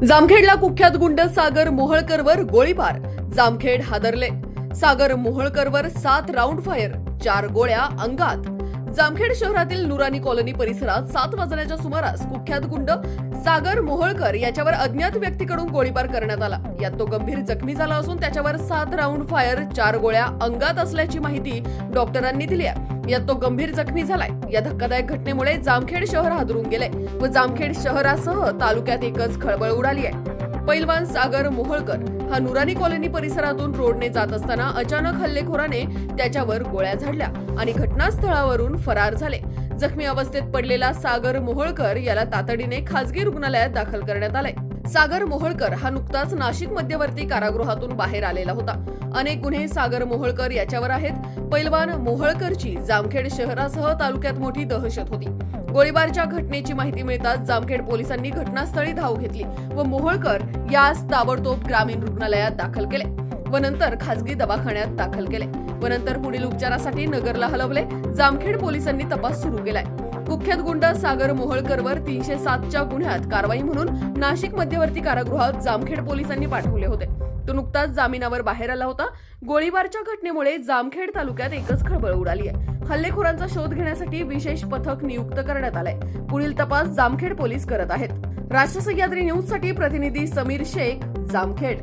जामखेडला कुख्यात गुंड सागर मोहळकरवर गोळीबार, जामखेड हादरले. सागर मोहळकरवर 7 राऊंड फायर, 4 गोळ्या अंगात. जामखेड शहरातील नुरानी कॉलनी परिसरात 7 वाजण्याच्या सुमारास कुख्यात गुंड सागर मोहळकर याच्यावर अज्ञात व्यक्तीकडून गोळीबार करण्यात आला. यात तो गंभीर जखमी झाला असून त्याच्यावर 7 राऊंड फायर, 4 गोळ्या अंगात असल्याची माहिती डॉक्टरांनी दिली आहे. यात तो गंभीर जखमी झालाय. या धक्कादायक घटनेमुळे जामखेड शहर हादरून गेले व जामखेड शहरासह तालुक्यात एकच खळबळ उडाली आहे. पैलवान सागर मोहळकर हा नुरानी कॉलनी परिसरातून रोडने जात असताना अचानक हल्लेखोराने त्याच्यावर गोळ्या झाडल्या आणि घटनास्थळावरून फरार झाले. जखमी अवस्थेत पडलेला सागर मोहळकर याला तातडीने खासगी रुग्णालयात दाखल करण्यात आले. सागर मोहळकर हा नुकताच नाशिक मध्यवर्ती कारागृहातून बाहेर आलेला होता. अनेक गुन्हे सागर मोहळकर याच्यावर आहेत. पैलवान मोहळकरची जामखेड शहरासह तालुक्यात मोठी दहशत होती. गोळीबारच्या घटनेची माहिती मिळताच जामखेड पोलिसांनी घटनास्थळी धाव घेतली व मोहळकर यास ताबडतोब ग्रामीण रुग्णालयात दाखल केले व नंतर खासगी दवाखान्यात दाखल केले व नंतर पुढील उपचारासाठी नगरला हलवले. जामखेड पोलिसांनी तपास सुरू केलाय. कुख्यात गुंड सागर मोहळकरवर 307च्या गुन्ह्यात कारवाई म्हणून नाशिक मध्यवर्ती कारागृहात जामखेड पोलिसांनी पाठवले होते. तो नुकताच जामिनावर बाहेर आला होता. गोळीबारच्या घटनेमुळे जामखेड तालुक्यात एकच खळबळ उडाली आहे. हल्लेखोरांचा शोध घेण्यासाठी विशेष पथक नियुक्त करण्यात आलंय. पुढील तपास जामखेड पोलीस करत आहेत. राष्ट्र सह्याद्री न्यूज साठी प्रतिनिधी समीर शेख, जामखेड.